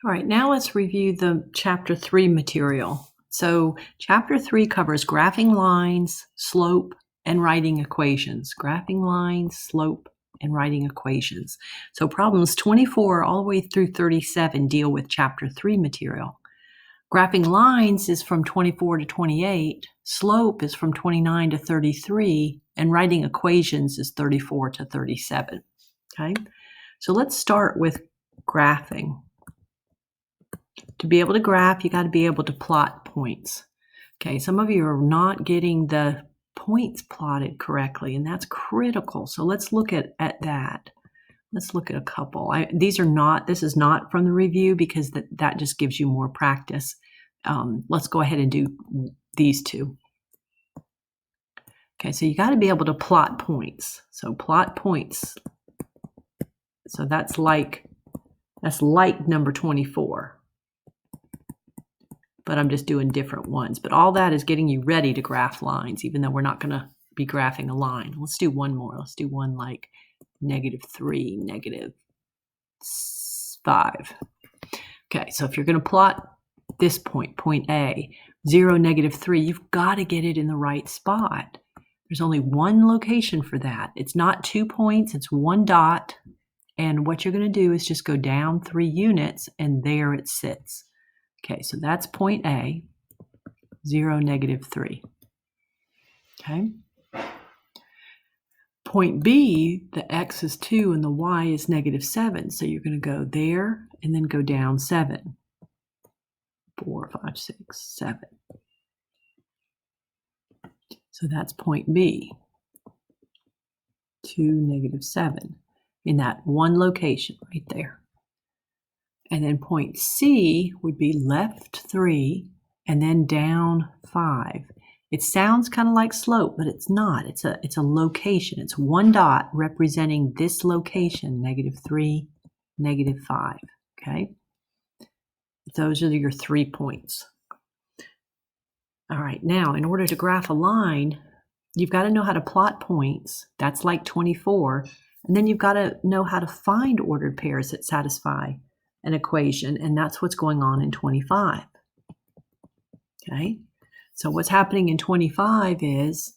All right, now let's review the Chapter 3 material. So Chapter 3 covers graphing lines, slope, and writing equations. Graphing lines, slope, and writing equations. So problems 24 all the way through 37 deal with Chapter 3 material. Graphing lines is from 24 to 28, slope is from 29 to 33, and writing equations is 34 to 37. Okay, so let's start with graphing. To be able to graph, you got to be able to plot points. Okay, some of you are not getting the points plotted correctly, and that's critical. So let's look at that. Let's look at a couple. This is not from the review because that just gives you more practice. Let's go ahead and do these two. Okay, so you got to be able to plot points. So plot points. So that's like number 24. But I'm just doing different ones. But all that is getting you ready to graph lines, even though we're not going to be graphing a line. Let's do one more. Let's do one like -3, -5. Okay, so if you're going to plot this point, point A, 0, -3, you've got to get it in the right spot. There's only one location for that. It's not 2 points, it's one dot. And what you're going to do is just go down 3 units, and there it sits. Okay, so that's point A, 0, -3. Okay. Point B, the x is 2 and the y is -7. So you're going to go there and then go down 7. 4, 5, 6, 7. So that's point B, 2, -7, in that one location right there. And then point C would be left 3 and then down 5. It sounds kind of like slope, but it's not. It's a location. It's one dot representing this location, -3, -5. Okay? Those are your 3 points. All right, now in order to graph a line, you've got to know how to plot points. That's like 24. And then you've got to know how to find ordered pairs that satisfy an equation, and that's what's going on in 25. Okay, so what's happening in 25 is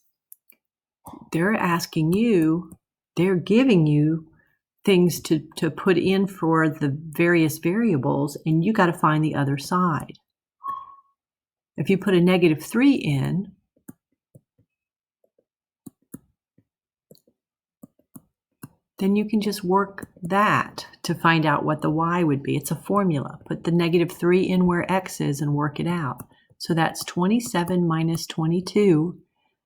they're giving you things to put in for the various variables, and you got to find the other side. If you put a -3 in, then you can just work that to find out what the y would be. It's a formula. Put the -3 in where x is and work it out. So that's 27 minus 22,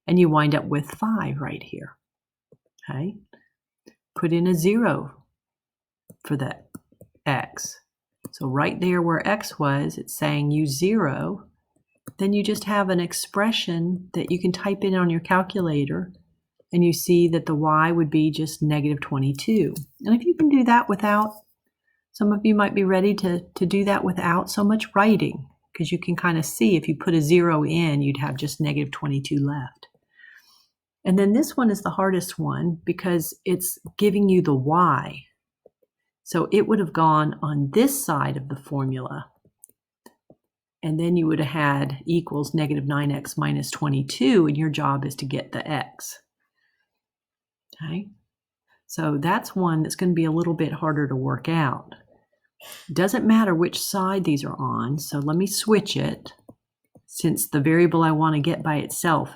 and you wind up with 5 right here. Okay? Put in a 0 for the x. So right there where x was, it's saying use 0. Then you just have an expression that you can type in on your calculator, and you see that the y would be just -22. And if you can do that without, some of you might be ready to do that without so much writing, because you can kind of see if you put a 0 in, you'd have just -22 left. And then this one is the hardest one because it's giving you the y. So it would have gone on this side of the formula. And then you would have had equals -9x minus 22, and your job is to get the x. Okay, so that's one that's going to be a little bit harder to work out. Doesn't matter which side these are on, so let me switch it. Since the variable I want to get by itself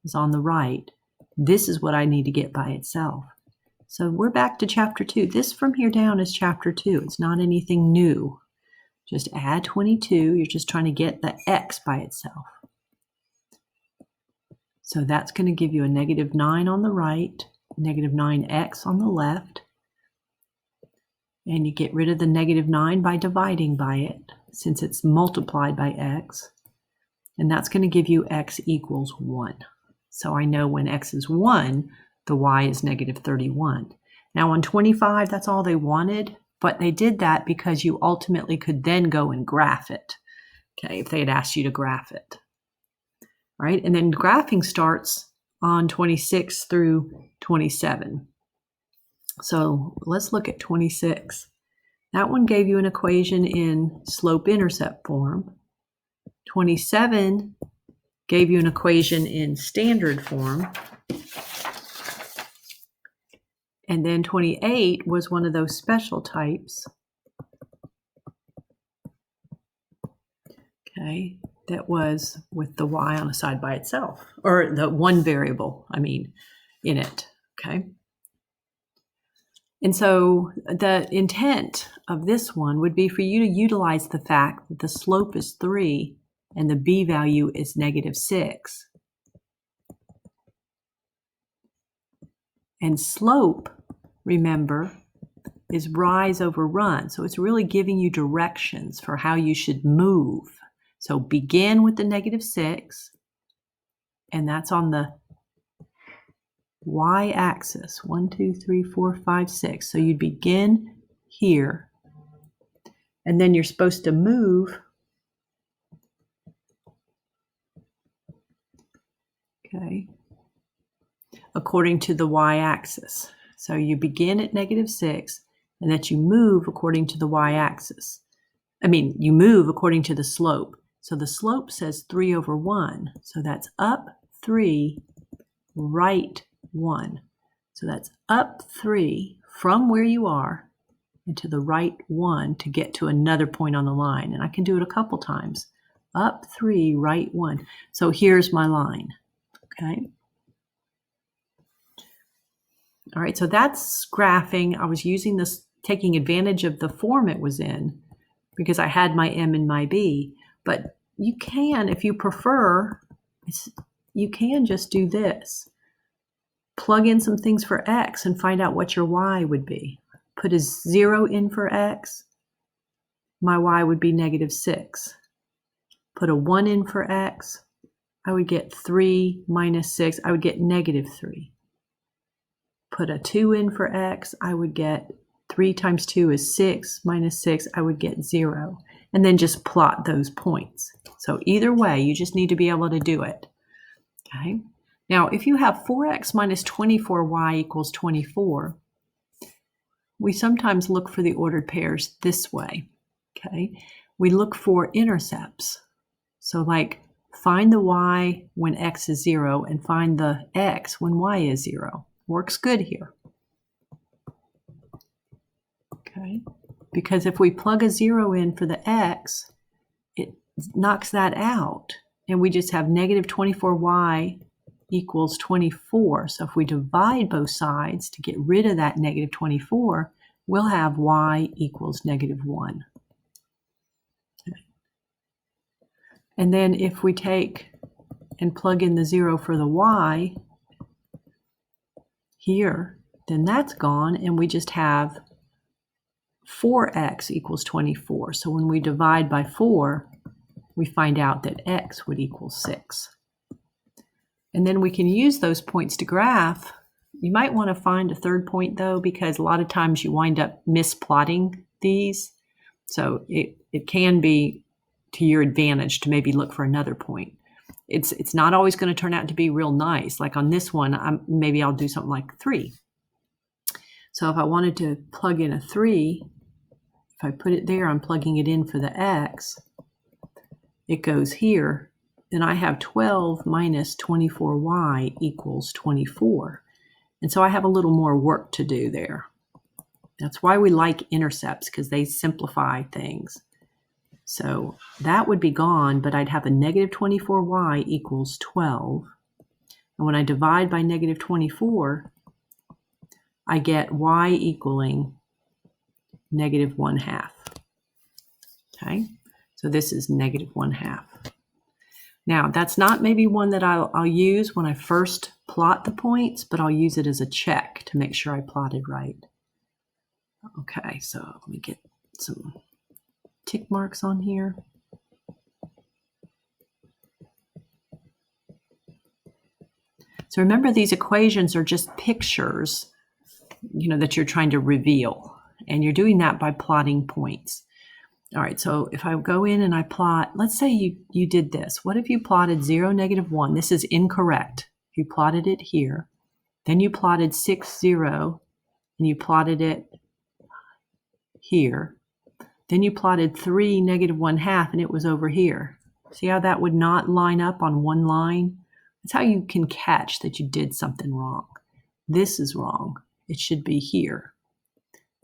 is on the right, this is what I need to get by itself. So we're back to chapter 2. This from here down is chapter 2. It's not anything new. Just add 22. You're just trying to get the x by itself. So that's going to give you a -9 on the right, -9x on the left. And you get rid of the -9 by dividing by it, since it's multiplied by x. And that's going to give you x equals 1. So I know when x is 1, the y is -31. Now on 25, that's all they wanted, but they did that because you ultimately could then go and graph it, okay, if they had asked you to graph it. All right, and then graphing starts on 26 through 27. So let's look at 26. That one gave you an equation in slope-intercept form. 27 gave you an equation in standard form. And then 28 was one of those special types. Okay, that was with the y on a side by itself, or the one variable, in it, okay? And so the intent of this one would be for you to utilize the fact that the slope is 3 and the b value is -6. And slope, remember, is rise over run. So it's really giving you directions for how you should move. So begin with the -6, and that's on the y-axis, 1, 2, 3, 4, 5, 6. So you'd begin here, and then you're supposed to move, okay, according to the y-axis. So you begin at -6, and that you move according to the y-axis. You move according to the slope. So the slope says 3 over 1. So that's up 3, right 1. So that's up 3 from where you are and to the right 1 to get to another point on the line. And I can do it a couple times. Up 3, right 1. So here's my line, okay? All right, so that's graphing. I was using this, taking advantage of the form it was in because I had my M and my B. But you can, if you prefer, you can just do this. Plug in some things for X and find out what your Y would be. Put a 0 in for X. My Y would be -6. Put a 1 in for X. I would get 3 minus 6. I would get -3. Put a 2 in for X. I would get 3 times 2 is 6 minus 6. I would get 0. And then just plot those points. So either way, you just need to be able to do it. Okay. Now, if you have 4x minus 24y equals 24, we sometimes look for the ordered pairs this way. Okay. We look for intercepts. So like find the y when x is 0 and find the x when y is 0. Works good here. Okay. Because if we plug a 0 in for the x, it knocks that out. And we just have -24y equals 24. So if we divide both sides to get rid of that -24, we'll have y equals -1. Okay. And then if we take and plug in the 0 for the y here, then that's gone, and we just have 4x equals 24. So when we divide by 4, we find out that x would equal 6. And then we can use those points to graph. You might want to find a third point, though, because a lot of times you wind up misplotting these. So it can be to your advantage to maybe look for another point. It's not always going to turn out to be real nice. Like on this one, maybe I'll do something like 3. So if I wanted to plug in a 3, if I put it there, I'm plugging it in for the x. It goes here. Then I have 12 minus 24y equals 24. And so I have a little more work to do there. That's why we like intercepts, because they simplify things. So that would be gone, but I'd have a -24y equals 12. And when I divide by -24, I get y equaling -1/2. Okay, so this is -1/2. Now, that's not maybe one that I'll use when I first plot the points, but I'll use it as a check to make sure I plotted right. Okay, so let me get some tick marks on here. So remember, these equations are just pictures, that you're trying to reveal, and you're doing that by plotting points. All right, so if I go in and I plot, let's say you did this. What if you plotted 0, -1? This is incorrect. You plotted it here. Then you plotted 6, 0, and you plotted it here. Then you plotted 3, negative 1/2, and it was over here. See how that would not line up on one line? That's how you can catch that you did something wrong. This is wrong. It should be here.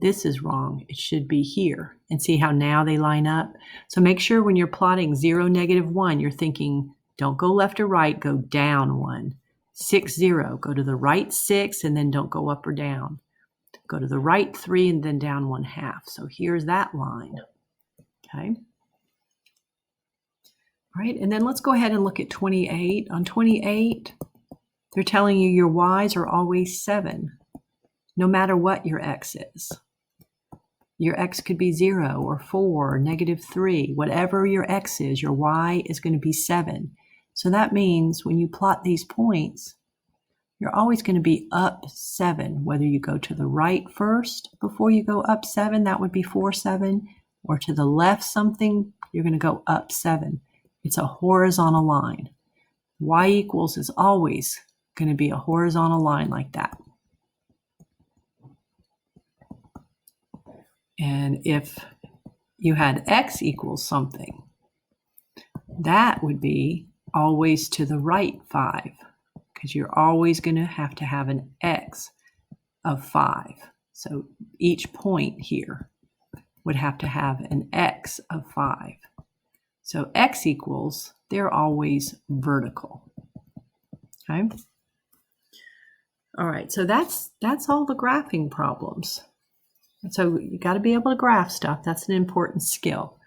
This is wrong. It should be here. And see how now they line up? So make sure when you're plotting 0, negative 1, you're thinking, don't go left or right, go down 1. 6, 0, go to the right 6, and then don't go up or down. Go to the right 3, and then down 1/2. So here's that line. Okay. All right, and then let's go ahead and look at 28. On 28, they're telling you your y's are always 7, no matter what your x is. Your x could be 0 or 4 or negative 3. Whatever your x is, your y is going to be 7. So that means when you plot these points, you're always going to be up 7, whether you go to the right first before you go up 7, that would be 4, 7, or to the left something, you're going to go up 7. It's a horizontal line. Y equals is always going to be a horizontal line like that. And if you had x equals something, that would be always to the right 5, because you're always going to have an x of 5. So each point here would have to have an x of 5. So x equals, they're always vertical. Okay? All right, so that's all the graphing problems. So you got to be able to graph stuff. That's an important skill.